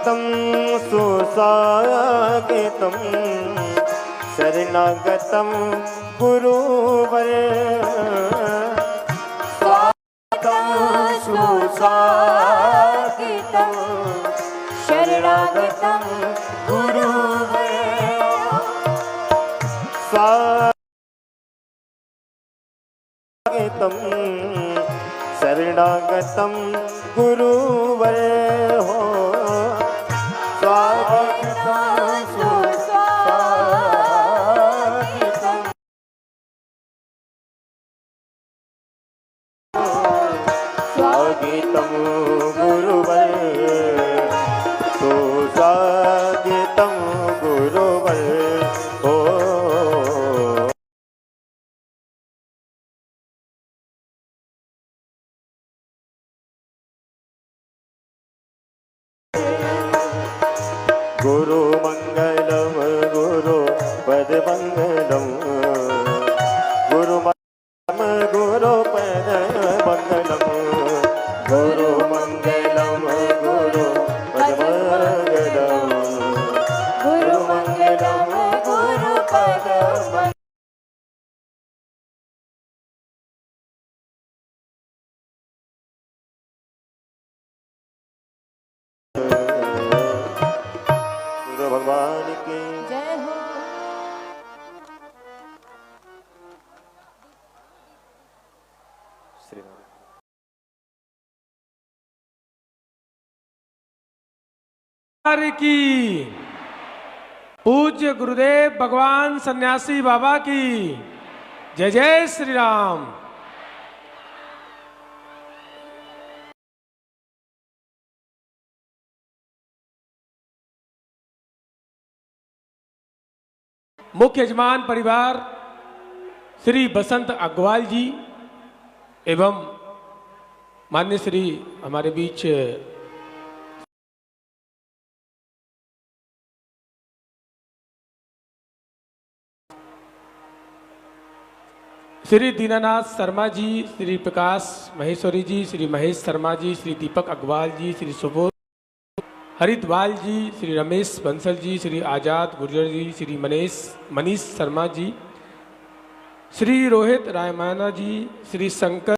स्वागतं सुस्वागतं शरणागतं गुरुवर स्वागतं सुस्वागतं शरणागतं गुरुवर स्वागतं शरणागतं गुरुवर हो स्वागतं सुस्वागतं स्वागतं गुरुवर सुस्वागतं गुरुवर हो गुरु मंगलम गुरु पद मंगलम गुरु गुरु पद मंगलम गुरु मंगलम गुरु पद मंगलम गुरु मंगलम गुरु पद भगवान की जय हो। श्री राम की पूज्य गुरुदेव भगवान सन्यासी बाबा की जय जय श्री राम। मुख्य यजमान परिवार श्री बसंत अग्रवाल जी एवं मान्य श्री हमारे बीच श्री दीनानाथ शर्मा जी, श्री प्रकाश महेश्वरी जी, श्री महेश शर्मा जी, श्री दीपक अग्रवाल जी, श्री सुबोध हरिद्वाल जी, श्री रमेश बंसल जी, श्री आजाद गुर्जर जी, श्री मनीष शर्मा जी, श्री रोहित रायमाना जी, श्री शंकर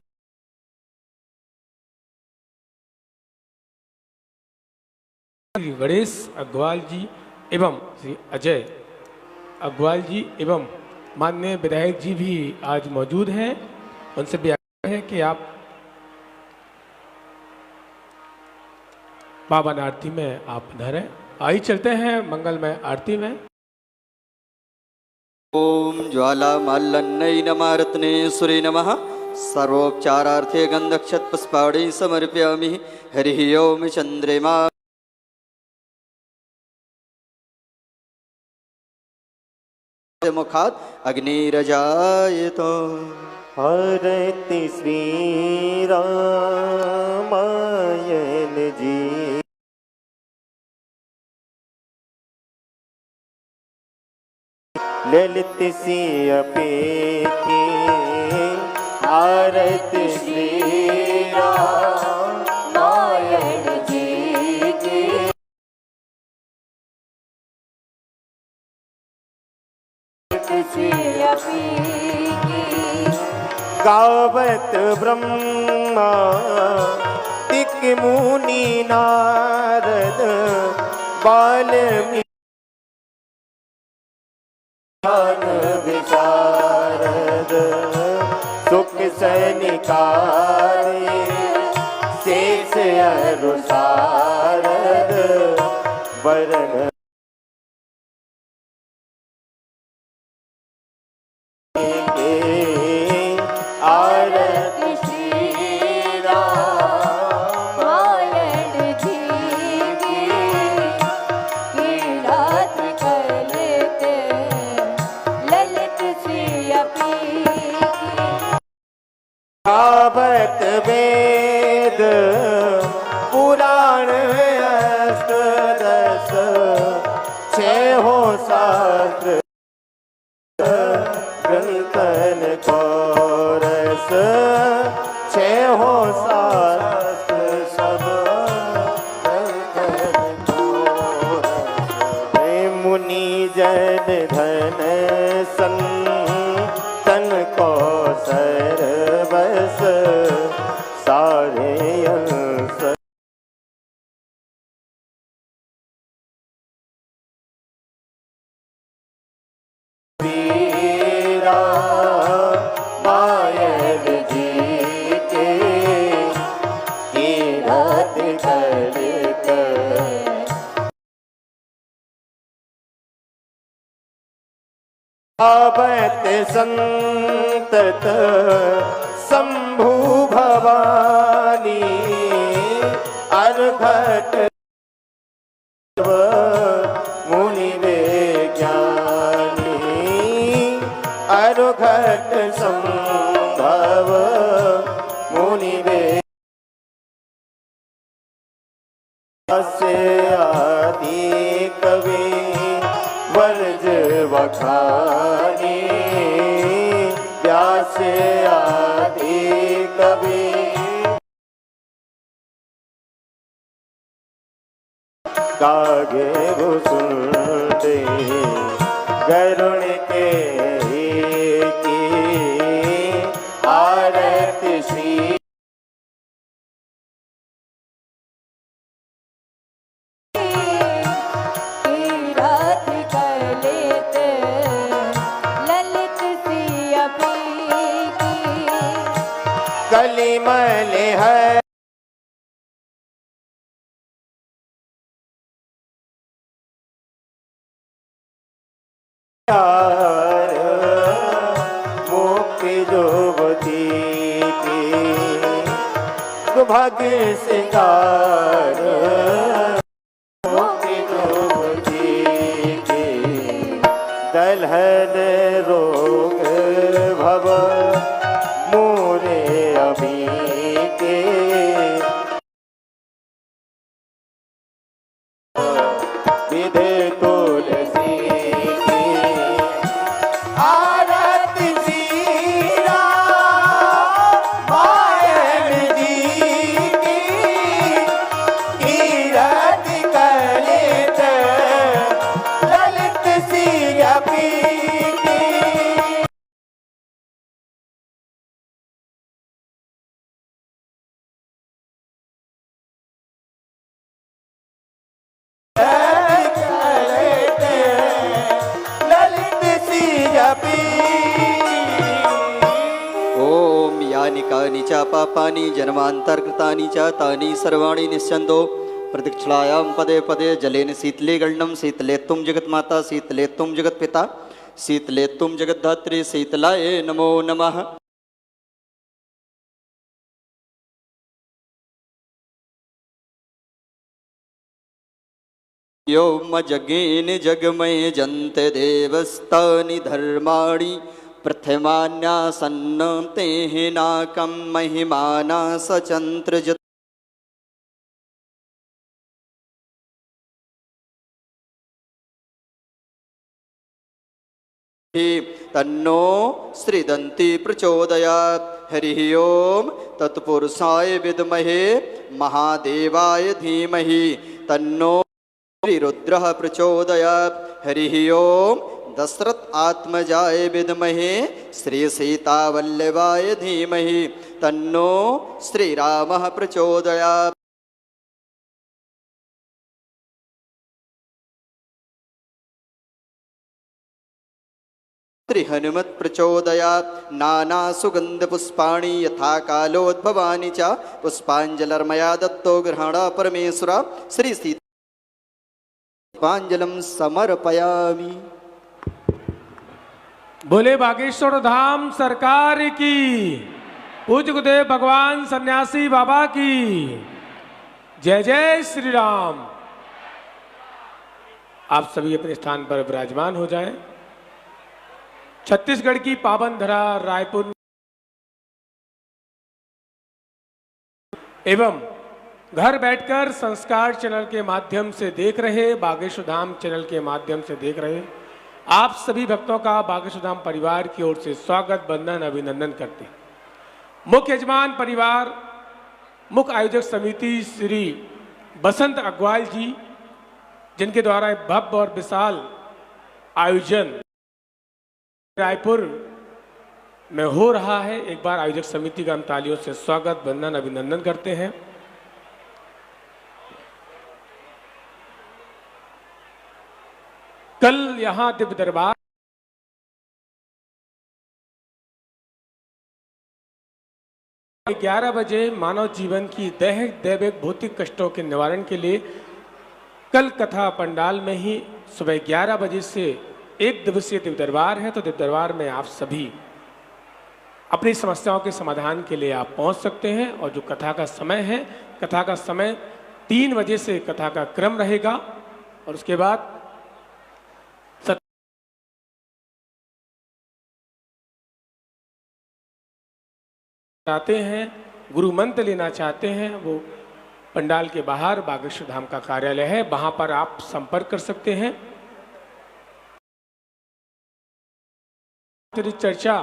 श्री गणेश अग्रवाल जी एवं श्री अजय अग्रवाल जी एवं माननीय विधायक जी भी आज मौजूद हैं। उनसे भी आग्रह है कि आप बाबा आरती में आप धरें। आइए चलते हैं मंगलमय आरती में। ओम ज्वाला माल्लन्नै नमः रत्नेश्वरी नमः सर्वोपचारार्थे गंधक्षत पुष्पाणि समर्पयामि। हरिः ओम चंद्रमा मुखात् अग्निरजायतो। हरति श्री रामायण जी ललित सिंह पेखी आरती श्री रामायण जी की गावत ब्रह्मा तिक मुनि नारद वाल्मीकि विशारद सुख सनिकारी शेष अनुसारद वरण आरती श्री रामायण जी की रात करते ललित गावत वेद पुराण अष्टदश छह शास्त्र ग्रंथन कोरस छह शास्त्र सब ग्रंथन सर्वस सारे अंश वीरा मायल जी के कीरत करत आवत संतत शंभु भवानी अर्घट मुनि ज्ञानी अर्घट संभव मुनि आदि कवि वर्ज वखानी व्यास आदि कवि कागे सुनते गरुण के की आरती श्री तीरथ कलित ललित सिया की कलिमल है मुक्ति जुवती की भाग्य सिंगार मुक्ति जुवती की दलहन रोग भव मोरे अभी के विधे तुलसी की आरती जीरा मायल जी की कीरत कलित ललित सिया पी की ललित सिया पी ओम यानि कानि च पापानि जन्मान्तर्कृतानि च तानि सर्वाणि निस्यन्तो प्रदक्षिणायां पदे पदे जलेन शीतले गण्डं शीतलेत्तुं जगन्माता शीतलेत्तुं जगत्पिता शीतलेत्तुं जगद्धात्री शीतलाय नमो नमः। योम जगेन जगमय जन्त देवस्तानि धर्माणि प्रथमान्यासन्न तेह नाकं महिमाना सचंत्र तन्नो श्रीदन्ती प्रचोदयात्। हरिः ओम तत्पुरुषाय विद्महे महादेवाय धीमहि तन्नो श्रीरुद्रः प्रचोदयात्। हरिः ओम दशरथ आत्मजाय विद्महे श्री सीतावल्लभाय धीमहि तन्नो श्रीरामः प्रचोदयात्। श्री हनुमत् प्रचोदयात्। नाना सुगंध पुष्पाणि यथा कालोद्भवानि च पुष्पाञ्जलिर्मया दत्तो गृहाण परमेश्वर श्री सीता पुष्पाञ्जलिं समर्पयामि। बोले बागेश्वर धाम सरकार की, पूज्य गुरुदेव भगवान सन्यासी बाबा की जय जय श्री राम। आप सभी अपने स्थान पर विराजमान हो जाएं। छत्तीसगढ़ की पावन धरा रायपुर एवं घर बैठकर संस्कार चैनल के माध्यम से देख रहे, बागेश्वर धाम चैनल के माध्यम से देख रहे आप सभी भक्तों का बागेश्वर धाम परिवार की ओर से स्वागत, वंदन, अभिनंदन करते हैं। मुख्य यजमान परिवार, मुख्य आयोजक समिति श्री बसंत अग्रवाल जी, जिनके द्वारा भव्य और विशाल आयोजन रायपुर में हो रहा है। एक बार आयोजक समिति का हम तालियों से स्वागत, वंदन, अभिनंदन करते हैं। कल यहाँ दिव्य दरबार 11 बजे मानव जीवन की दैहिक भौतिक कष्टों के निवारण के लिए कल कथा पंडाल में ही सुबह 11 बजे से 1 दिवसीय दिव्य दरबार है। तो दिव्य दरबार में आप सभी अपनी समस्याओं के समाधान के लिए आप पहुंच सकते हैं। और जो कथा का समय है, कथा का समय 3 बजे से कथा का क्रम रहेगा और उसके बाद चाहते हैं, गुरु मंत्र लेना चाहते हैं, वो पंडाल के बाहर बागेश्वर धाम का कार्यालय है, वहां पर आप संपर्क कर सकते हैं। चर्चा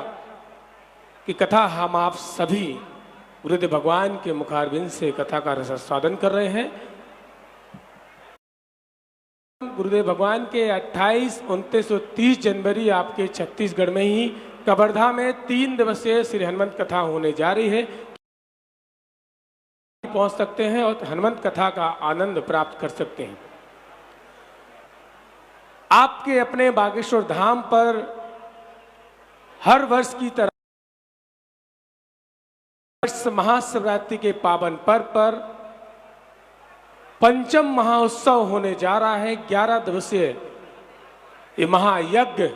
की कथा हम आप सभी गुरुदेव भगवान के मुखारविंद से कथा का रसास्वादन कर रहे हैं। गुरुदेव भगवान के 28, 29 और 30 जनवरी आपके छत्तीसगढ़ में ही कवर्धा में 3 दिवसीय श्री हनुमंत कथा होने जा रही है। पहुंच सकते हैं और हनुमंत कथा का आनंद प्राप्त कर सकते हैं। आपके अपने बागेश्वर धाम पर हर वर्ष की तरह महाशिवरात्रि के पावन पर्व पर पंचम महाउत्सव होने जा रहा है। 11 दिवसीय ये महायज्ञ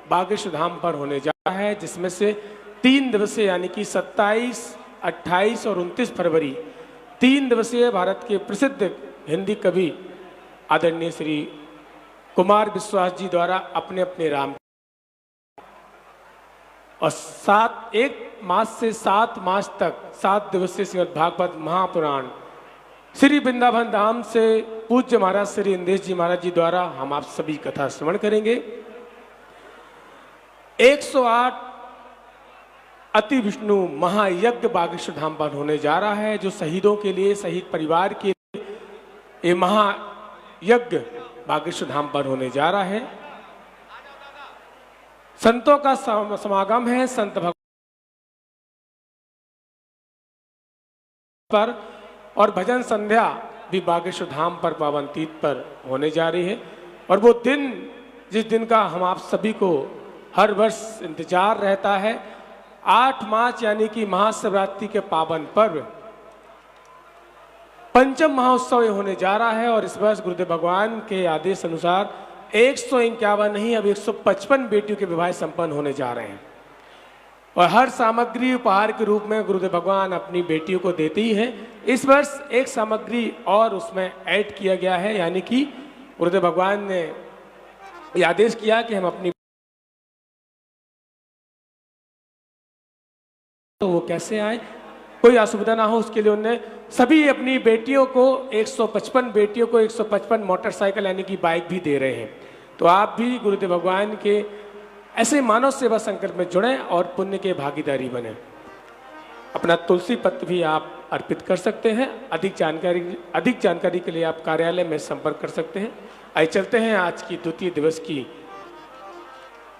बागेश्वर धाम पर होने जा रहा है, जिसमें से 3 दिवसीय यानी कि 27, 28 और 29 फरवरी 3 दिवसीय भारत के प्रसिद्ध हिंदी कवि आदरणीय श्री कुमार विश्वास जी द्वारा अपने अपने राम और 1 मास से 7 मास तक 7 दिवसीय श्रीमद् भागवत महापुराण श्री वृंदावन धाम से पूज्य महाराज श्री इंदेश जी महाराज जी द्वारा हम आप सभी कथा श्रवण करेंगे। 108 अति विष्णु महायज्ञ बागेश्वर धाम पर होने जा रहा है, जो शहीदों के लिए, शहीद परिवार के लिए ये महायज्ञ बागेश्वर धाम पर होने जा रहा है। संतों का समागम है, संत भगवान पर और भजन संध्या भी बागेश्वर धाम पर पावन तीर्थ पर होने जा रही है। और वो दिन जिस दिन का हम आप सभी को हर वर्ष इंतजार रहता है, 8 मार्च यानी कि महाशिवरात्रि के पावन पर्व पंचम महाउत्सव होने जा रहा है। और इस वर्ष गुरुदेव भगवान के आदेश अनुसार 151 नहीं, अब 155 बेटियों के विवाह संपन्न होने जा रहे हैं। और हर सामग्री उपहार के रूप में गुरुदेव भगवान अपनी बेटियों को देते ही हैं। इस वर्ष एक सामग्री और उसमें ऐड किया गया है, यानी कि गुरुदेव भगवान ने यह आदेश किया कि हम अपनी, तो वो कैसे आए, कोई असुविधा ना हो, उसके लिए उन्होंने सभी अपनी बेटियों को 155 बेटियों को 155 मोटरसाइकिल यानी कि बाइक भी दे रहे हैं। तो आप भी गुरुदेव भगवान के ऐसे मानव सेवा संकल्प में जुड़ें और पुण्य के भागीदारी बने। अपना तुलसी पत्र भी आप अर्पित कर सकते हैं। अधिक जानकारी के लिए आप कार्यालय में संपर्क कर सकते हैं। आइए चलते हैं आज की द्वितीय दिवस की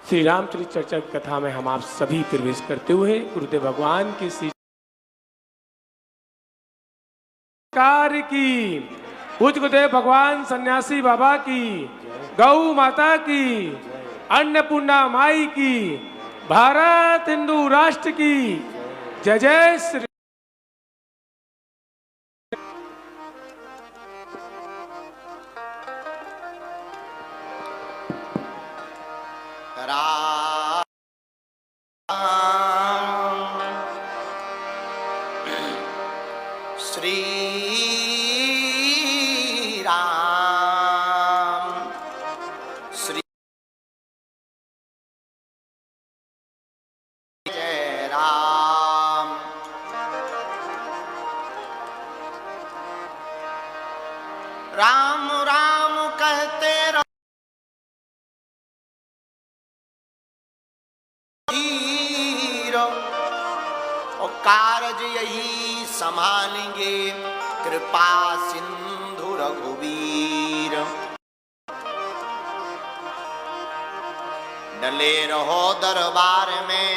श्री रामचरित चर्चा की कथा में हम आप सभी प्रवेश करते हुए गुरुदेव भगवान की श्री कार की, पूज्य गुरुदेव भगवान सन्यासी बाबा की, गौ माता की, अन्नपूर्णा माई की, भारत हिंदू राष्ट्र की जय जय श्री राम राम कहते रहो, और कारज यही संभालेंगे कृपा सिंधु रघुवीर। डले रहो दरबार में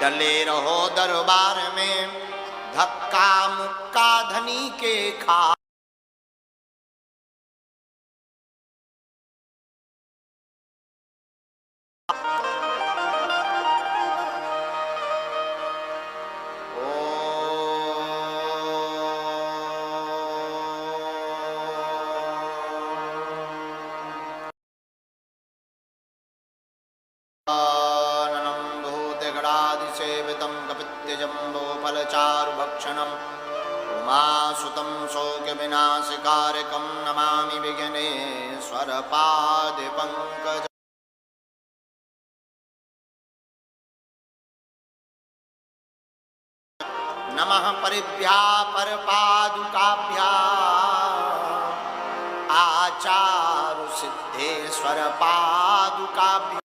डले रहो दरबार में, धक्का मुक्का धनी के खा। सेवितं कपित्यजम्बोफलचारुभक्षणम् उमासुतं शोकविनाशकारकं नमामि विघ्नेश्वरपादपङ्कजम्। नमः परिभ्यां परपादुकाभ्याम् आचारु सिद्धेश्वर पादुकाभ्याम्।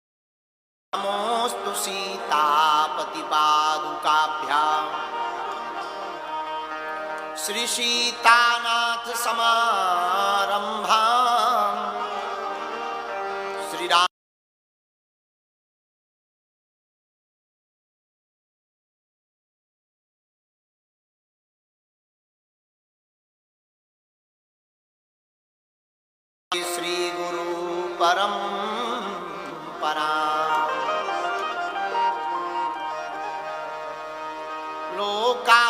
नमोस्तु सीतापति पादुकाभ्याम् श्री सीतानाथ समारंभाम् श्री राम श्री गुरु परंपरा लोका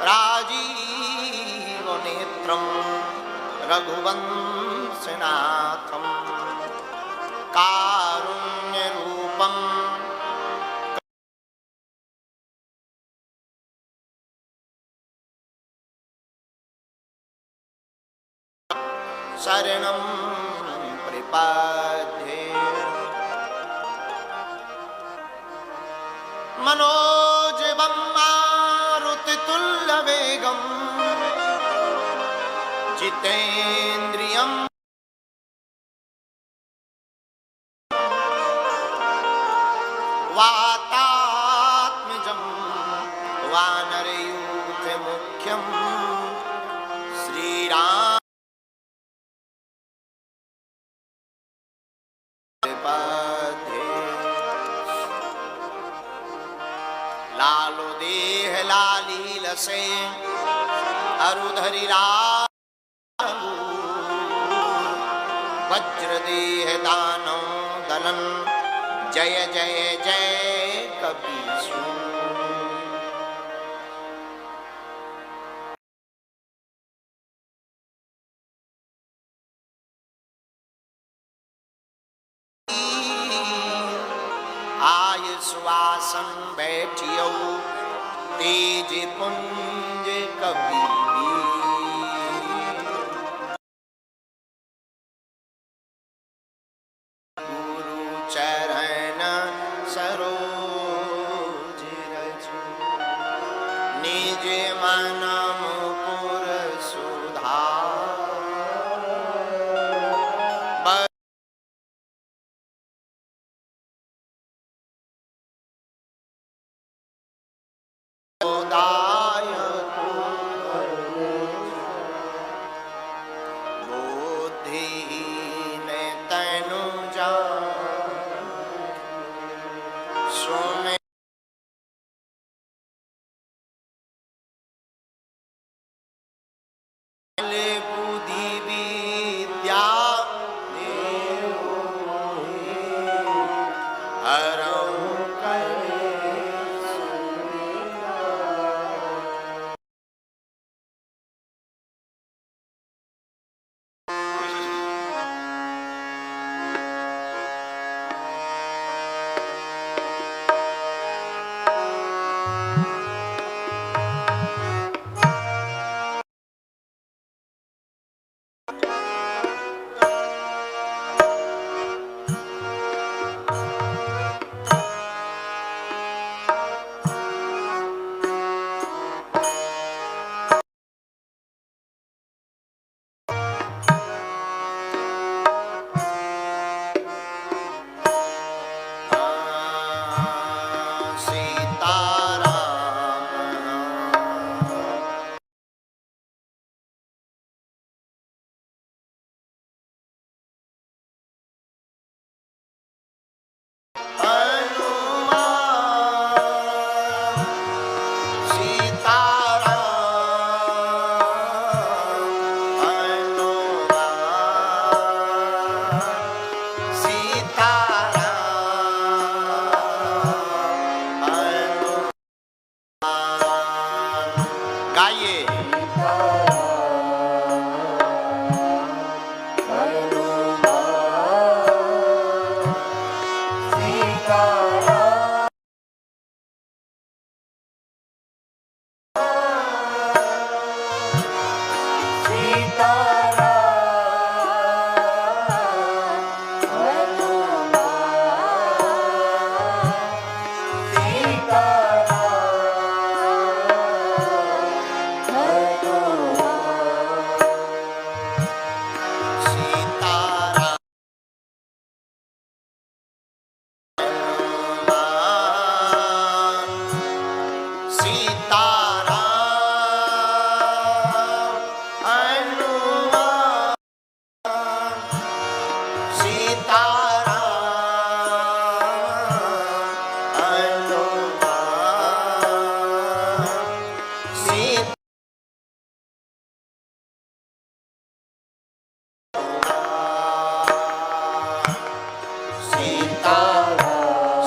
राजीव नेत्रं रघुवंशनाथं कारुण्य रूपं शरणं प्रपद्ये। मनोजवं मारुतितुल्यवेगं जितेन्द्रियं वातात्मजं वानरयूथमुख्यं श्रीराम लालो देह लालील से अरुधरि वज्र देह दानव दलन जय जय जय कपीसु। आय सुवासन बैठियो तेज पुंज कबीर। गुरु चरण सरोज रज निज मन मुकुर सुधार। बुद्धिहीन तनु जान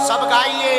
सब गाइए।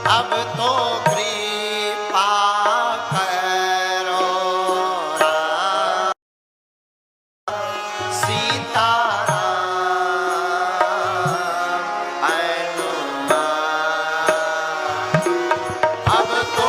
अब तो कृपा करो राम सीताराम हनुमान। अब तो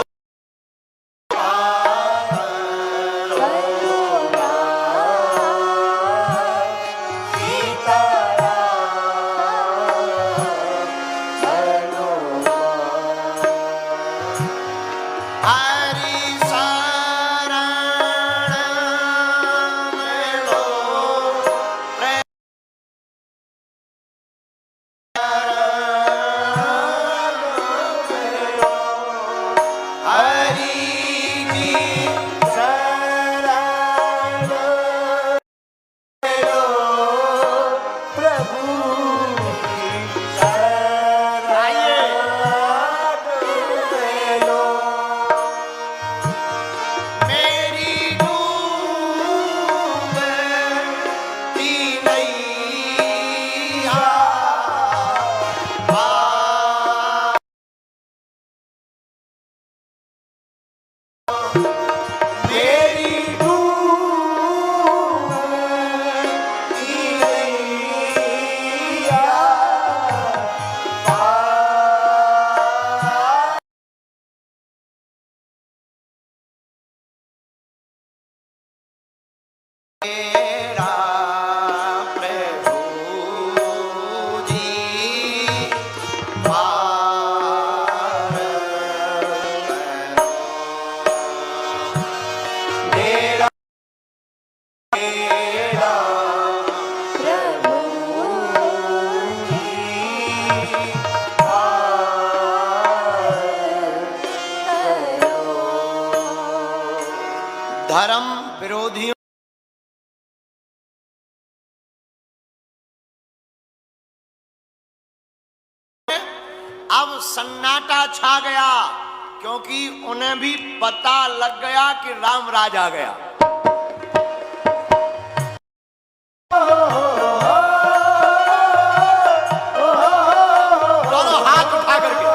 धर्म विरोधियों अब सन्नाटा छा गया, क्योंकि उन्हें भी पता लग गया कि रामराज आ गया। दोनों हाथ उठा करके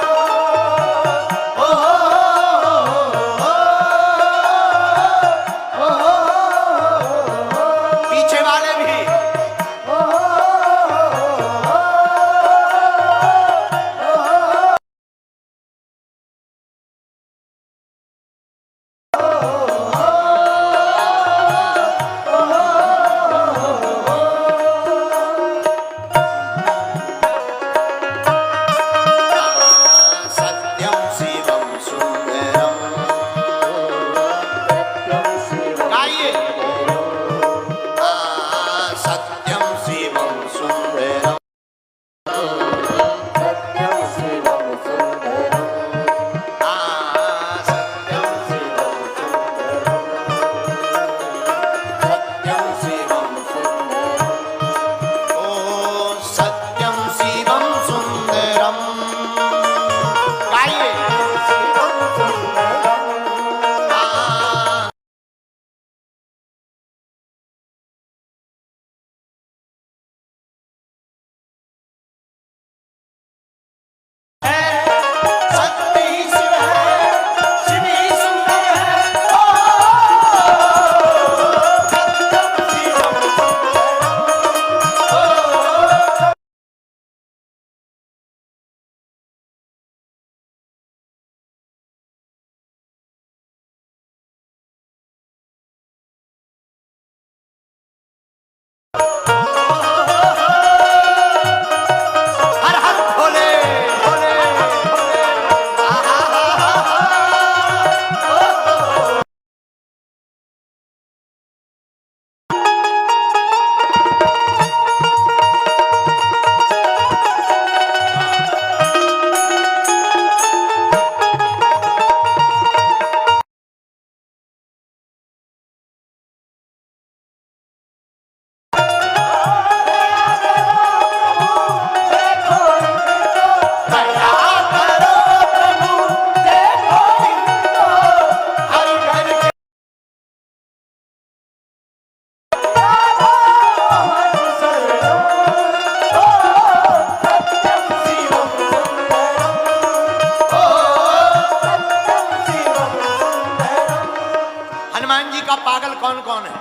पीछे वाले भी हनुमान जी का पागल कौन कौन है?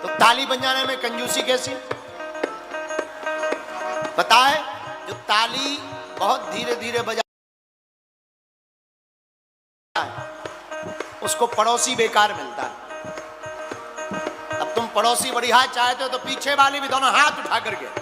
तो ताली बजाने में कंजूसी कैसी? बताए, जो ताली बहुत धीरे धीरे बजा उसको पड़ोसी बेकार मिलता है। अब तुम पड़ोसी बढ़िया चाहते हो तो पीछे वाले भी दोनों हाथ उठा करके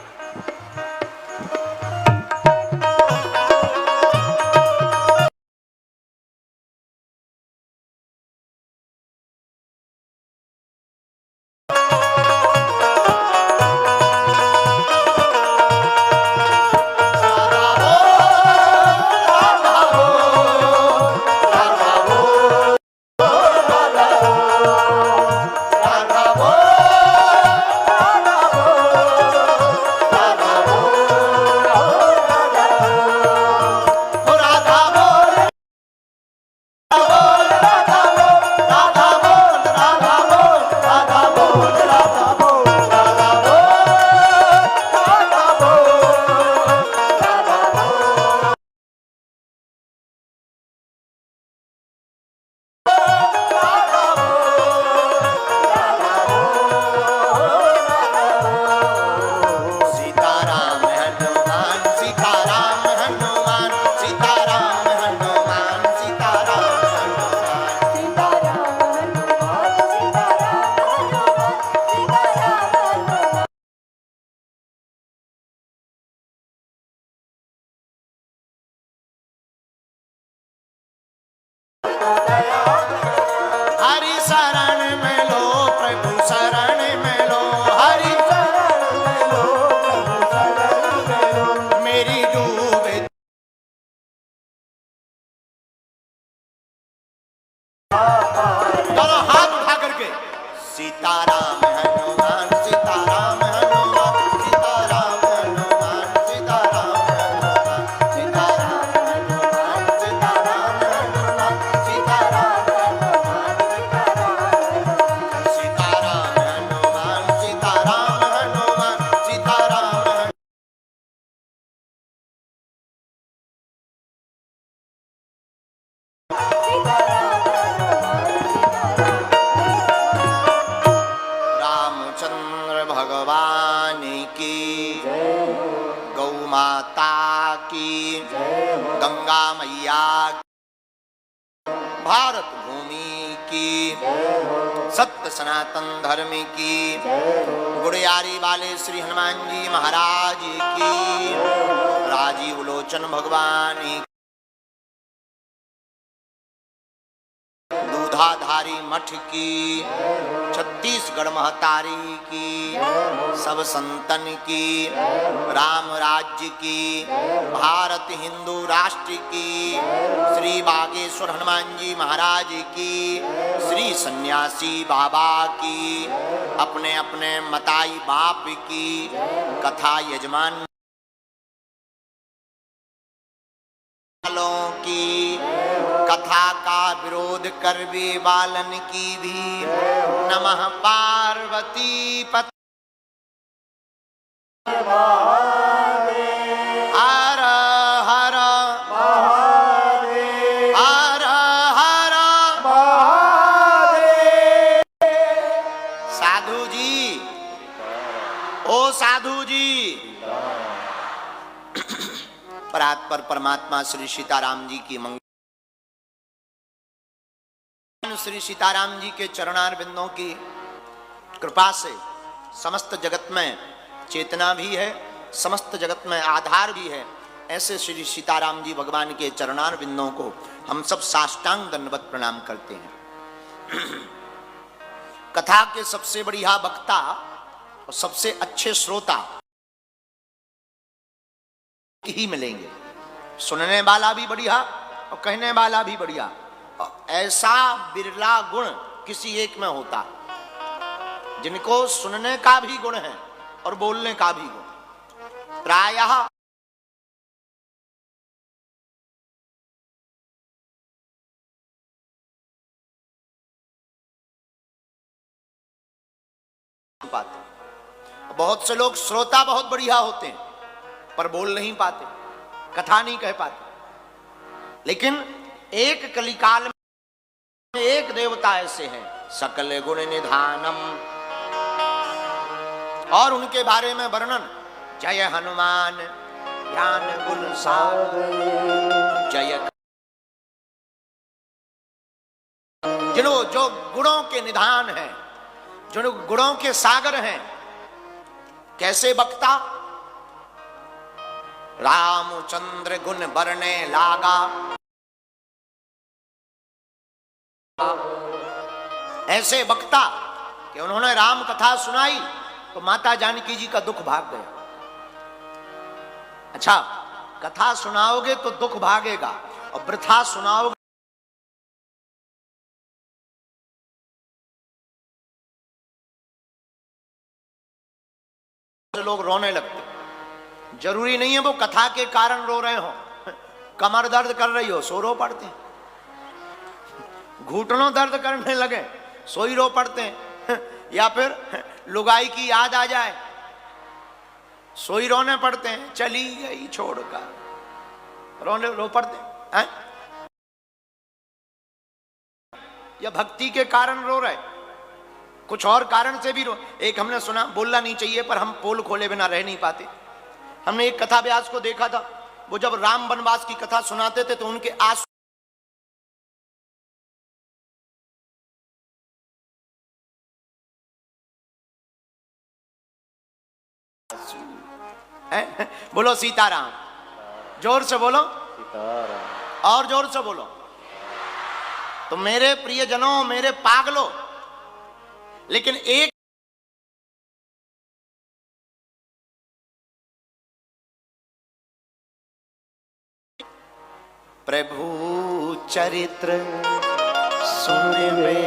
हरि शरण में लो प्रभु शरण में लो, हरि शरण में लो प्रभु शरण में लो, मेरी डूबे दोनों हाथ उठा करके सीताराम हनुमान सीताराम हनुमान सीताराम हनुमान सीताराम हनुमान सीताराम हनुमान सीताराम हनुमान सीताराम सीताराम हनुमान सीताराम हनुमान सीताराम। रामचंद्र भगवान की गौ माता की गंगा मैया भारत भूमि की सत्य सनातन धर्म की गुड़ियारी वाले श्री हनुमान जी महाराज की राजीव लोचन भगवान की दूधाधारी मठ की छत्तीसगढ़ महतारी की सब संतन की राम राज्य की भारत हिंदू राष्ट्र की श्री बागेश्वर हनुमान जी महाराज की श्री सन्यासी बाबा की अपने अपने मताई बाप की कथा यजमान की कथा का विरोध करवे बालन की भी नमः पार्वती पति हर हर हर हर साधु जी, ओ साधु जी, परात्पर परमात्मा श्री सीताराम जी की मंगल श्री सीताराम जी के चरणारविंदों की कृपा से समस्त जगत में चेतना भी है, समस्त जगत में आधार भी है। ऐसे श्री सीताराम जी भगवान के चरणारविंदों को हम सब साष्टांग दंडवत प्रणाम करते हैं। कथा के सबसे बढ़िया वक्ता और सबसे अच्छे श्रोता ही मिलेंगे, सुनने वाला भी बढ़िया और कहने वाला भी बढ़िया। ऐसा बिरला गुण किसी एक में होता है जिनको सुनने का भी गुण है और बोलने का भी गुण। प्रायः पाते, बहुत से लोग श्रोता बहुत बढ़िया होते हैं पर बोल नहीं पाते, कथा नहीं कह पाते। लेकिन एक कलिकाल एक देवता ऐसे हैं सकल गुण निधानम, और उनके बारे में वर्णन जय हनुमान ज्ञान गुण सागर जय, जो गुणों के निधान हैं, जो गुणों के सागर हैं। कैसे वक्ता? रामचंद्र गुण बरने लागा, ऐसे वक्ता कि उन्होंने राम कथा सुनाई तो माता जानकी जी का दुख भाग गया। अच्छा, कथा सुनाओगे तो दुख भागेगा, और वृथा सुनाओगे लोग रोने लगते। जरूरी नहीं है वो कथा के कारण रो रहे हो, कमर दर्द कर रही हो सो रो पड़ते हैं, घुटनों दर्द करने लगे सोई रो पड़ते हैं, या फिर लुगाई की याद आ जाए सोई रोने पड़ते हैं, चली गई छोड़कर रोने रो पड़ते हैं, या भक्ति के कारण रो रहे, कुछ और कारण से भी रो। एक हमने सुना, बोलना नहीं चाहिए पर हम पोल खोले बिना रह नहीं पाते। हमने एक कथा व्यास को देखा था, वो जब राम वनवास की कथा सुनाते थे तो उनके आंसू बोलो सीताराम, जोर से बोलो सीताराम, और जोर से बोलो। तो मेरे प्रियजनों, मेरे पागलों, लेकिन एक प्रभु चरित्र सुनवे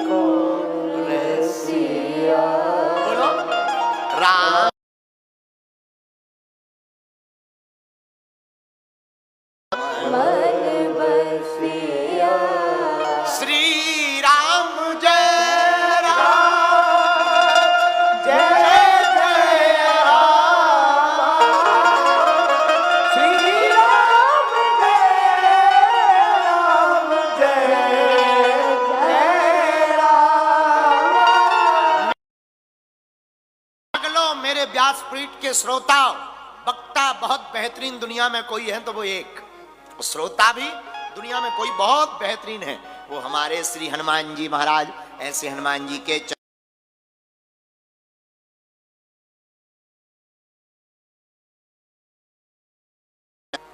को रसिया, बोलो राम मन बसिया, श्री राम जय व्यासपीठ के श्रोता वक्ता बहुत बेहतरीन दुनिया में कोई है तो वो एक, श्रोता भी दुनिया में कोई बहुत बेहतरीन है, वो हमारे श्री हनुमान जी महाराज। ऐसे हनुमान जी के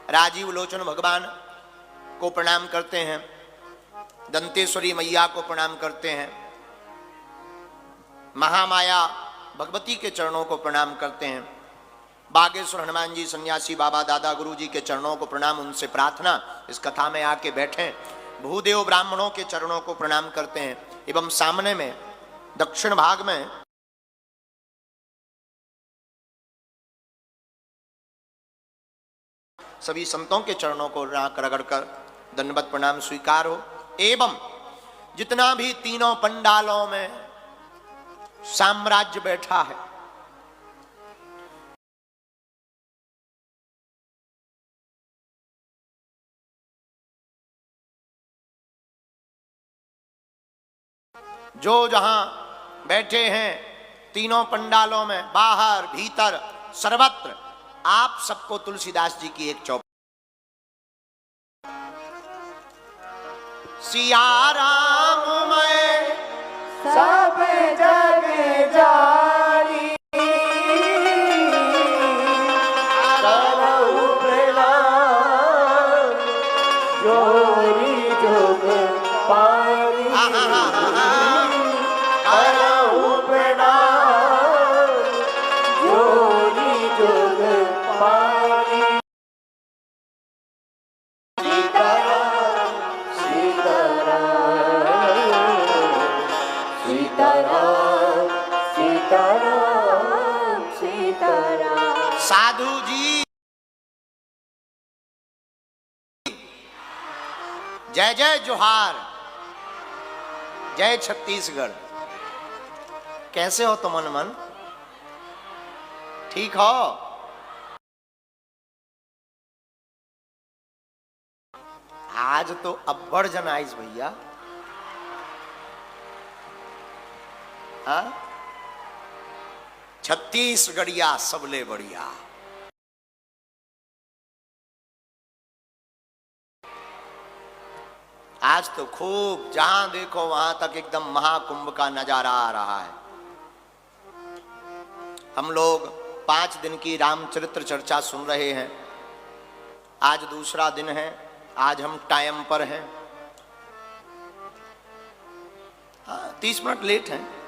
राजीव लोचन भगवान को प्रणाम करते हैं, दंतेश्वरी मैया को प्रणाम करते हैं, महामाया भगवती के चरणों को प्रणाम करते हैं, बागेश्वर हनुमान जी सन्यासी बाबा दादा गुरु जी के चरणों को प्रणाम, उनसे प्रार्थना इस कथा में आके बैठे, भूदेव ब्राह्मणों के चरणों को प्रणाम करते हैं, एवं सामने में दक्षिण भाग में सभी संतों के चरणों को रगड़ कर दंडवत प्रणाम स्वीकार हो, एवं जितना भी तीनों पंडालों में साम्राज्य बैठा है, जो जहां बैठे हैं तीनों पंडालों में, बाहर भीतर सर्वत्र, आप सबको तुलसीदास जी की एक चौपाई। सिया राम मैं सब जग जानी, करहु प्रणाम जोरी जोग पानी, करहु प्रणाम जोरी जोग पानी। सीताराम सीताराम सीताराम सीताराम। साधु जी जय जय जोहार, जय छत्तीसगढ़। कैसे हो तुम मन? ठीक हो? आज तो अब्बड़ जन आइस भैया, छत्तीसगढ़िया सबले बढ़िया। आज तो खूब जहां देखो वहां तक एकदम महाकुंभ का नजारा आ रहा है। हम लोग 5 दिन की रामचरित्र चर्चा सुन रहे हैं। आज दूसरा दिन है, आज हम टाइम पर हैं। 30 मिनट लेट हैं।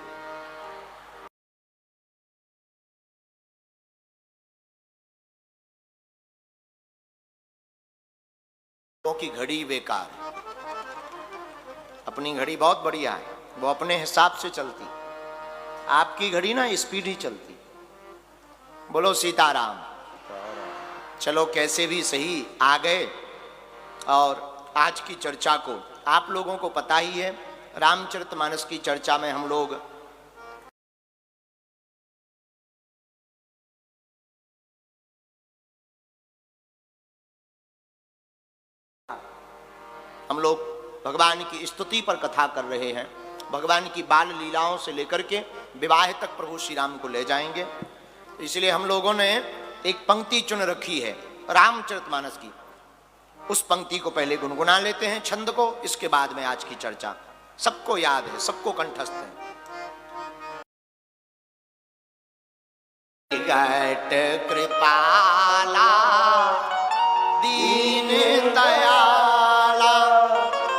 की घड़ी बेकार है, अपनी घड़ी बहुत बढ़िया है, वो अपने हिसाब से चलती। आपकी घड़ी ना स्पीड ही चलती। बोलो सीताराम। चलो कैसे भी सही आ गए। और आज की चर्चा को आप लोगों को पता ही है, रामचरितमानस की चर्चा में हम लोग भगवान की स्तुति पर कथा कर रहे हैं। भगवान की बाल लीलाओं से लेकर के विवाह तक प्रभु श्री राम को ले जाएंगे। इसलिए हम लोगों ने एक पंक्ति चुन रखी है रामचरितमानस की। उस पंक्ति को पहले गुनगुना लेते हैं छंद को, इसके बाद में आज की चर्चा। सबको याद है, सबको कंठस्थ है। घट कृपाला दीन दयाला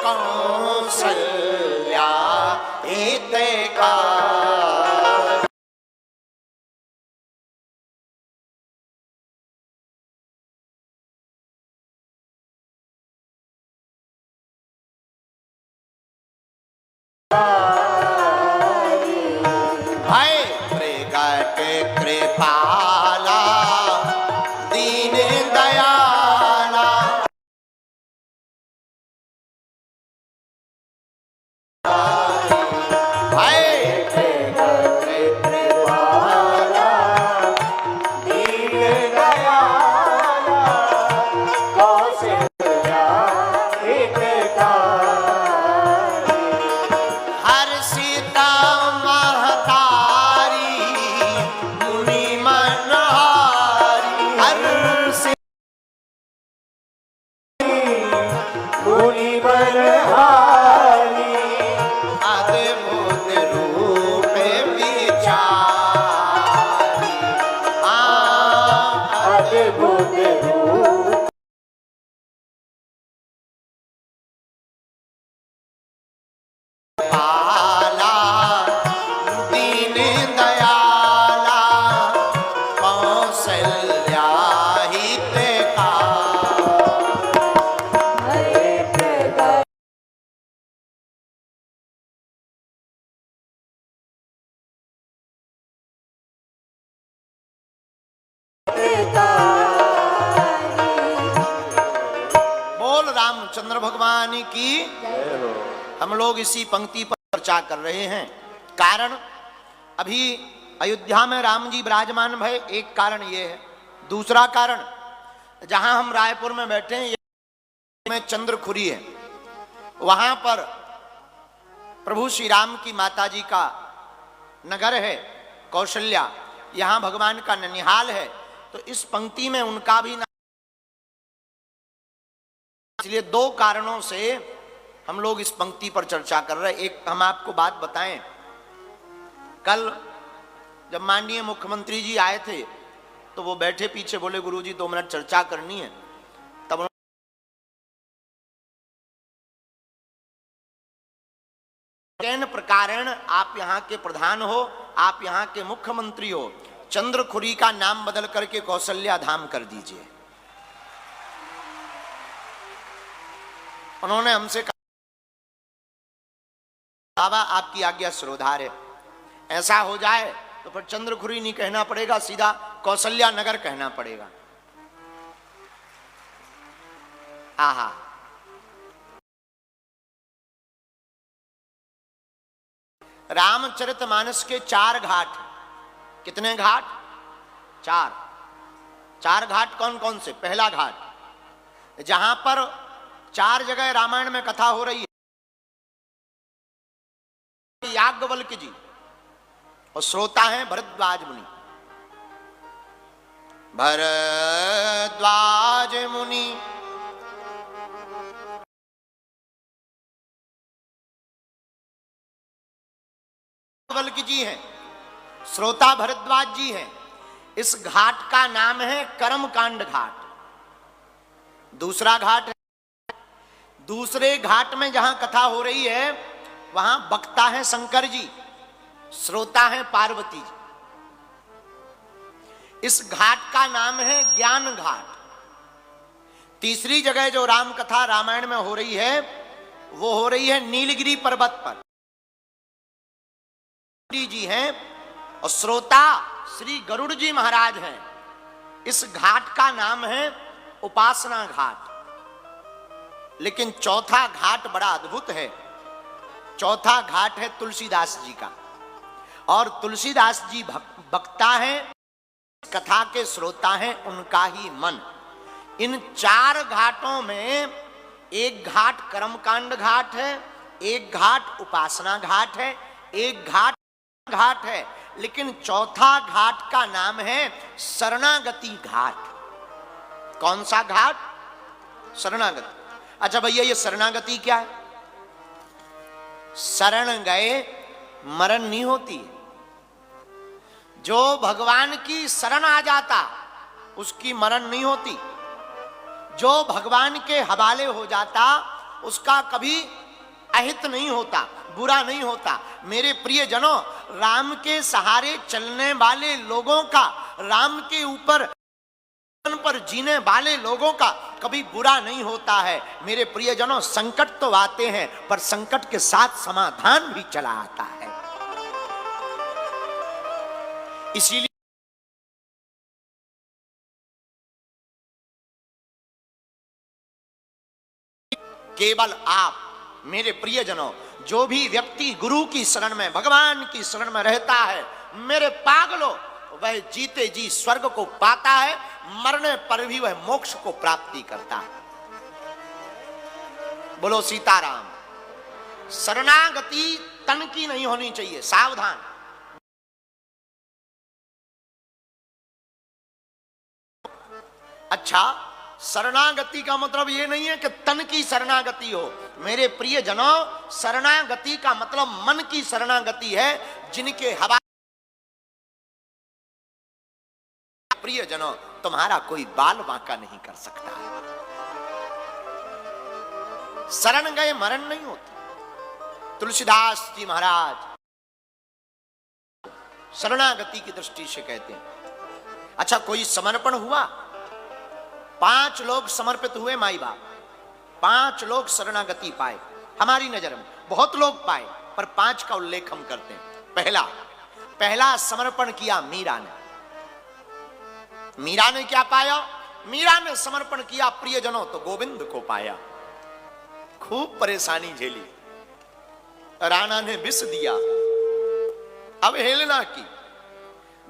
कौसल्या हितकारी। हाय प्रगट कृपाला दीन दयाला हाय प्रगट कृपाला दीन दयाला कौशल्या हितकारी। हर सीता महतारी मुनि मनहारी। हर मुनि मनहारी अद्भुत रूप विचारी। अद्भुत रूप पाला दीन दयाला कौशल्या हितकारी। हरे प्रगट बोल रामचंद्र भगवान की। हम लोग इसी पंक्ति पर चर्चा कर रहे हैं। कारण अभी अयोध्या में राम जी विराजमान भय, एक कारण ये है। दूसरा कारण, जहां हम रायपुर में बैठे हैं में चंद्रखुरी है, वहां पर प्रभु श्री राम की माता जी का नगर है कौशल्या, यहां भगवान का ननिहाल है। तो इस पंक्ति में उनका भी नाम, इसलिए 2 कारणों से हम लोग इस पंक्ति पर चर्चा कर रहे हैं। एक हम आपको बात बताएं, कल जब माननीय मुख्यमंत्री जी आए थे तो वो बैठे पीछे, बोले गुरुजी 2 मिनट चर्चा करनी है। तब कैन प्रकारण आप यहाँ के प्रधान हो, आप यहाँ के मुख्यमंत्री हो, चंद्रखुरी का नाम बदल करके कौशल्या धाम कर दीजिए। उन्होंने हमसे कहा बाबा आपकी आज्ञा श्रोधार है, ऐसा हो जाए तो फिर चंद्रखुरी नहीं कहना पड़ेगा, सीधा कौशल्या नगर कहना पड़ेगा। आहा, रामचरितमानस के 4 घाट। कितने घाट? 4 घाट कौन कौन से? पहला घाट जहां पर 4 जगह रामायण में कथा हो रही है। याज्ञवल्क्य जी और श्रोता हैं भरद्वाज मुनि। भरद्वाज मुनि बल्कि जी हैं, श्रोता भरद्वाज जी हैं। इस घाट का नाम है कर्मकांड घाट। दूसरा घाट है, दूसरे घाट में जहां कथा हो रही है वहां वक्ता है शंकर जी, श्रोता है पार्वती जी। इस घाट का नाम है ज्ञान घाट। तीसरी जगह जो राम कथा रामायण में हो रही है वो हो रही है नीलगिरी पर्वत पर। जी हैं और श्रोता श्री गरुड़ जी महाराज हैं। इस घाट का नाम है उपासना घाट। लेकिन चौथा घाट बड़ा अद्भुत है। चौथा घाट है तुलसीदास जी का, और तुलसीदास जी वक्ता हैं, कथा के श्रोता हैं, उनका ही मन। इन चार घाटों में एक घाट कर्मकांड घाट है, एक घाट उपासना घाट है, एक घाट है, लेकिन चौथा घाट का नाम है शरणागति घाट। कौन सा घाट? शरणागति। अच्छा भैया, ये शरणागति क्या है? शरण गए मरण नहीं होती। जो भगवान की शरण आ जाता उसकी मरण नहीं होती। जो भगवान के हवाले हो जाता उसका कभी अहित नहीं होता, बुरा नहीं होता। मेरे प्रिय जनों, राम के सहारे चलने वाले लोगों का, राम के ऊपर पर जीने वाले लोगों का कभी बुरा नहीं होता है। मेरे प्रिय जनों, संकट तो आते हैं पर संकट के साथ समाधान भी चला आता है। इसीलिए केवल आप मेरे प्रियजनों, जो भी व्यक्ति गुरु की शरण में, भगवान की शरण में रहता है, मेरे पागलों, वह जीते जी स्वर्ग को पाता है, मरने पर भी वह मोक्ष को प्राप्ति करता है। बोलो सीताराम। शरणागति तन की नहीं होनी चाहिए, सावधान। अच्छा, शरणागति का मतलब यह नहीं है कि तन की शरणागति हो। मेरे प्रिय जनों, शरणागति का मतलब मन की शरणागति है, जिनके हवा। प्रिय जनों, तुम्हारा कोई बाल बांका नहीं कर सकता है। शरण गए मरण नहीं होती। तुलसीदास जी महाराज शरणागति की दृष्टि से कहते हैं। अच्छा, कोई समर्पण हुआ, 5 लोग समर्पित हुए माई बाप, 5 लोग शरणागति पाए। हमारी नजर में बहुत लोग पाए, पर 5 का उल्लेख हम करते हैं। पहला समर्पण किया मीरा ने। मीरा ने क्या पाया? मीरा ने समर्पण किया प्रियजनों तो गोविंद को पाया। खूब परेशानी झेली, राणा ने विष दिया, अवहेलना की,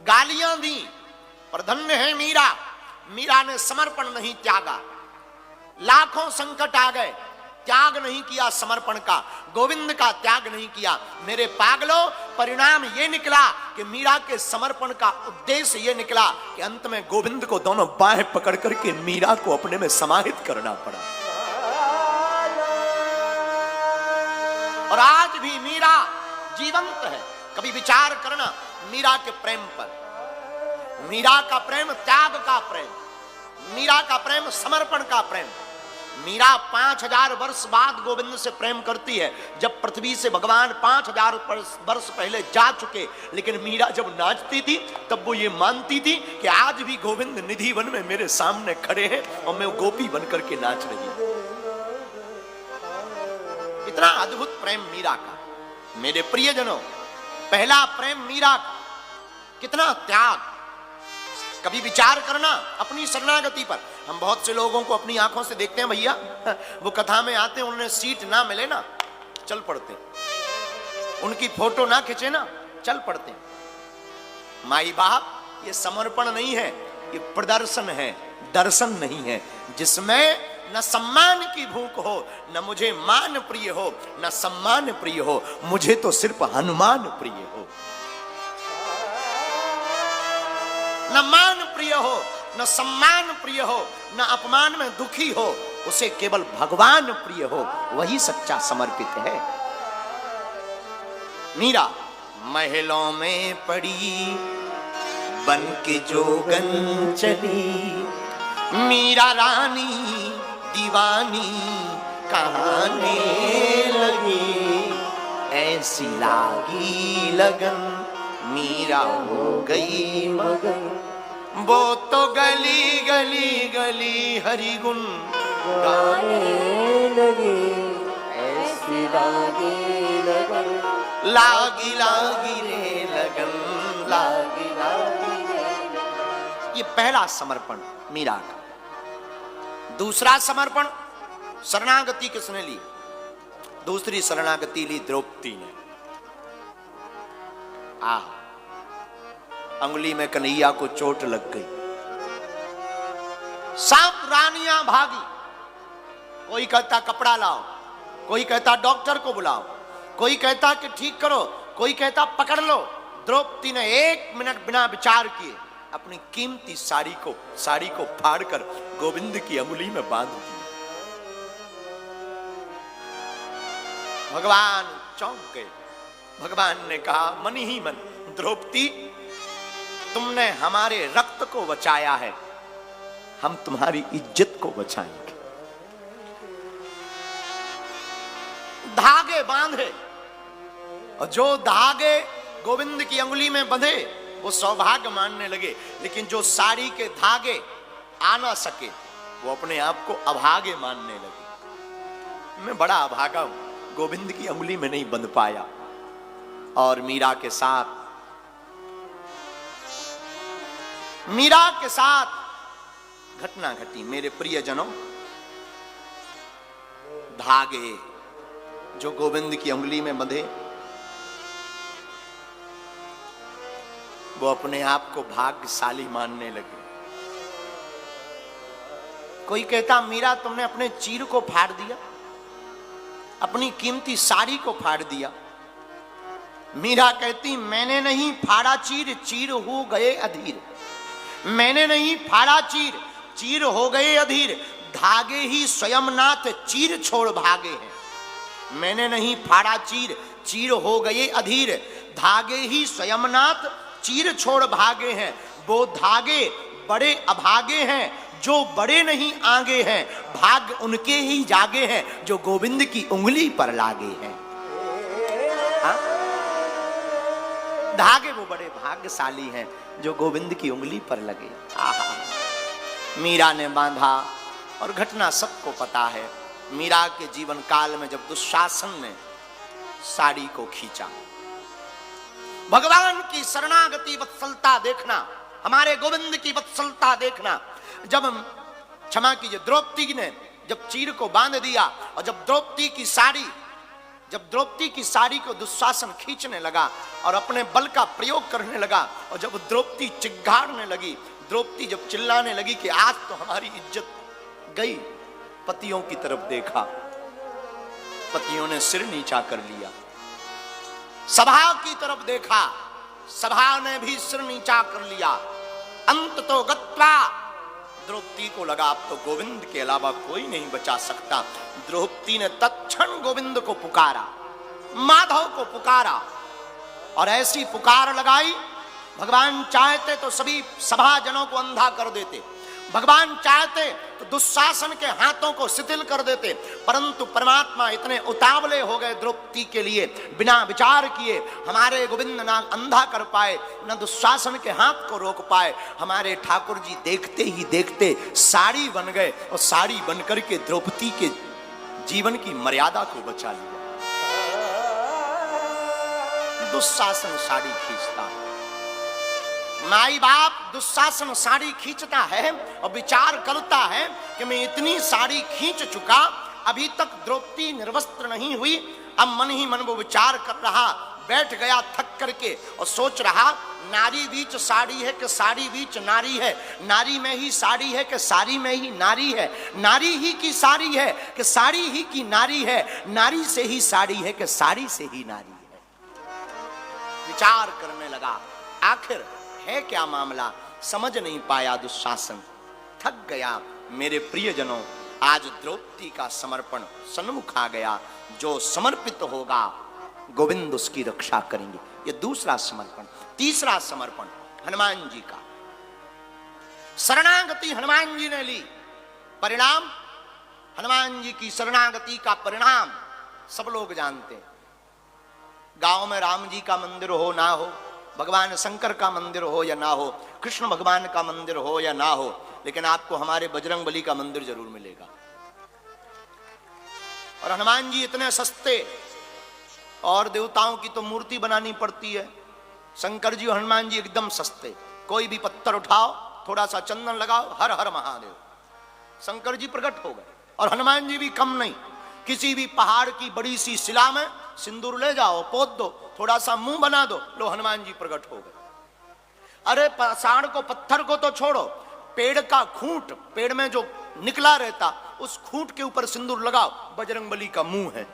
गालियां दी, पर धन्य है मीरा। मीरा ने समर्पण नहीं त्यागा। लाखों संकट आ गए, त्याग नहीं किया समर्पण का, गोविंद का त्याग नहीं किया। मेरे पागलों, परिणाम ये निकला कि मीरा के समर्पण का उद्देश्य ये निकला कि अंत में गोविंद को दोनों बाहें पकड़ करके मीरा को अपने में समाहित करना पड़ा। और आज भी मीरा जीवंत है। कभी विचार करना मीरा के प्रेम पर। मीरा का प्रेम त्याग का प्रेम, मीरा का प्रेम समर्पण का प्रेम। मीरा 5000 वर्ष बाद गोविंद से प्रेम करती है, जब पृथ्वी से भगवान 5000 वर्ष पहले जा चुके। लेकिन मीरा जब नाचती थी तब वो ये मानती थी कि आज भी गोविंद निधि वन में मेरे सामने खड़े हैं और मैं गोपी बन करके नाच रही हूं। इतना अद्भुत प्रेम मीरा का। मेरे प्रियजनों, पहला प्रेम मीरा का, कितना त्याग। कभी विचार करना अपनी शरणागति पर। हम बहुत से लोगों को अपनी आंखों से देखते हैं भैया, वो कथा में आते हैं, उन्हें सीट ना मिले ना चल पड़ते, उनकी फोटो ना खींचे ना चल पड़ते। माई बाप, ये समर्पण नहीं है, ये प्रदर्शन है, दर्शन नहीं है, जिसमें न सम्मान की भूख हो, न मुझे मान प्रिय हो, न सम्मान प्रिय हो, मुझे तो सिर्फ हनुमान प्रिय हो। न मान प्रिय हो, न सम्मान प्रिय हो, न अपमान में दुखी हो, उसे केवल भगवान प्रिय हो, वही सच्चा समर्पित है। मीरा महलों में पड़ी बन के जोगन चली, मीरा रानी दीवानी कहाने लगी, ऐसी लागी लगन मीरा हो गई मगन, वो तो गली गली गली हरि गुण गाने लगी, ऐसी लागी लगन, लागी लागी रे लगन, लागी लागी रे। ये पहला समर्पण मीरा का। दूसरा समर्पण शरणागति किसने ली? दूसरी शरणागति ली द्रौपदी ने। अंगुली में कन्हैया को चोट लग गई, सात रानियां भागी, कोई कहता कपड़ा लाओ, कोई कहता डॉक्टर को बुलाओ, कोई कहता कि ठीक करो, कोई कहता पकड़ लो। द्रौपदी ने 1 मिनट बिना विचार किए अपनी कीमती साड़ी को फाड़कर गोविंद की अंगुली में बांध दी। भगवान चौंक गए। भगवान ने कहा मन ही मन, द्रौपदी तुमने हमारे रक्त को बचाया है, हम तुम्हारी इज्जत को बचाएंगे। धागे बांधे, और जो धागे गोविंद की अंगुली में बंधे वो सौभाग्य मानने लगे, लेकिन जो साड़ी के धागे आ ना सके वो अपने आप को अभागे मानने लगे। मैं बड़ा अभागा हूं, गोविंद की अंगुली में नहीं बंध पाया। और मीरा के साथ घटना घटी। मेरे प्रियजनों, धागे जो गोविंद की अंगुली में बंधे वो अपने आप को भाग्यशाली मानने लगे। कोई कहता मीरा तुमने अपने चीर को फाड़ दिया, अपनी कीमती साड़ी को फाड़ दिया। मीरा कहती मैंने नहीं फाड़ा चीर, चीर हो गए अधीर। मैंने नहीं फाड़ा चीर, चीर हो गए अधीर। धागे ही स्वयं नाथ चीर छोड़ भागे हैं। मैंने नहीं फाड़ा चीर, चीर हो गए अधीर। धागे ही स्वयं नाथ चीर छोड़ भागे हैं। वो धागे बड़े अभागे हैं जो बड़े नहीं आगे हैं। भाग्य उनके ही जागे हैं जो गोविंद की उंगली पर लागे हैं। हाँ? धागे वो बड़े भाग्यशाली हैं जो गोविंद की उंगली पर लगे। आहा, मीरा ने बांधा। और घटना सबको पता है, मीरा के जीवन काल में जब दुशासन ने साड़ी को खींचा। भगवान की शरणागति वत्सलता देखना, हमारे गोविंद की वत्सलता देखना। जब क्षमा कीजिए, द्रौपदी ने जब चीर को बांध दिया और जब द्रौपदी की साड़ी को दुशासन खींचने लगा और अपने बल का प्रयोग करने लगा, और जब द्रौपदी चिल्लाने लगी, द्रौपदी जब चिल्लाने लगी कि आज तो हमारी इज्जत गई, पतियों की तरफ देखा, पतियों ने सिर नीचा कर लिया। सभा की तरफ देखा, सभा ने भी सिर नीचा कर लिया। अंत तो गत्वा, द्रौपदी को लगा अब तो गोविंद के अलावा कोई नहीं बचा सकता। द्रौपदी ने तत्क्षण गोविंद को पुकारा, माधव को पुकारा, और ऐसी पुकार लगाई, भगवान चाहते तो सभी सभाजनों को अंधा कर देते, भगवान चाहते तो दुशासन के हाथों को शिथिल कर देते, परंतु परमात्मा इतने उतावले हो गए द्रौपदी के लिए, बिना विचार किए हमारे गोविंद ना अंधा कर पाए, न दुशासन के हाथ को रोक पाए। हमारे ठाकुर जी देखते ही देखते साड़ी बन गए, और साड़ी बनकर के द्रौपदी के जीवन की मर्यादा को बचा लिया। दुशासन साड़ी खींचता है, माई बाप दुशासन साड़ी खींचता है और विचार करता है कि मैं इतनी साड़ी खींच चुका, अभी तक द्रौपदी निर्वस्त्र नहीं हुई। अब मन ही मन वो विचार कर रहा, बैठ गया थक करके और सोच रहा, नारी बीच साड़ी है कि साड़ी बीच नारी है, नारी में ही साड़ी है कि साड़ी में ही नारी है, नारी ही की साड़ी है कि साड़ी ही की नारी है, नारी से ही साड़ी है कि साड़ी से ही नारी है। विचार करने लगा, आखिर है क्या मामला। समझ नहीं पाया दुशासन, थक गया। मेरे प्रियजनों, आज द्रौपदी का समर्पण सन्मुख आ गया। जो समर्पित होगा गोविंद उसकी रक्षा करेंगे। ये दूसरा समर्पण। तीसरा समर्पण हनुमान जी का। शरणागति हनुमान जी ने ली। परिणाम, हनुमान जी की शरणागति का परिणाम सब लोग जानते हैं। गांव में राम जी का मंदिर हो ना हो, भगवान शंकर का मंदिर हो या ना हो, कृष्ण भगवान का मंदिर हो या ना हो, लेकिन आपको हमारे बजरंगबली का मंदिर जरूर मिलेगा। और हनुमान जी इतने सस्ते, और देवताओं की तो मूर्ति बनानी पड़ती है। शंकर जी और हनुमान जी एकदम सस्ते। कोई भी पत्थर उठाओ, थोड़ा सा चंदन लगाओ, हर हर महादेव, शंकर जी प्रकट हो गए। और हनुमान जी भी कम नहीं। किसी भी पहाड़ की बड़ी सी शिला में सिंदूर ले जाओ, पोत दो, थोड़ा सा मुंह बना दो, लो हनुमान जी प्रकट हो गए। अरे साढ़ को, पत्थर को तो छोड़ो, पेड़ का खूंट, पेड़ में जो निकला रहता, उस खूंट के ऊपर सिंदूर लगाओ, बजरंगबली का मुंह है,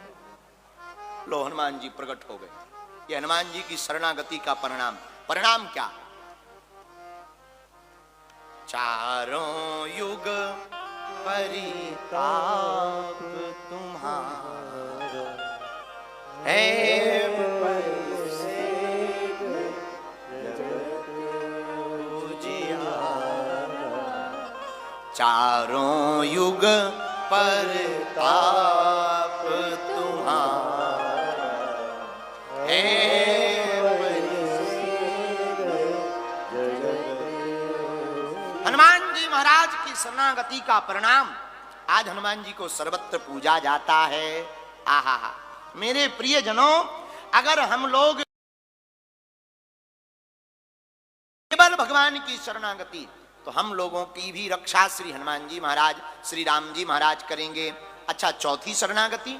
लो हनुमान जी प्रकट हो गए। ये हनुमान जी की शरणागति का परिणाम। परिणाम क्या? चारों युग परिताप तुम्हारा है, चारों युग परिताप तुम्हारा है। हनुमान जी महाराज की शरणागति का परिणाम आज हनुमान जी को सर्वत्र पूजा जाता है। आहा, मेरे प्रियजनों, अगर हम लोग केवल भगवान की शरणागति, तो हम लोगों की भी रक्षा श्री हनुमान जी महाराज, श्री राम जी महाराज करेंगे। अच्छा, चौथी शरणागति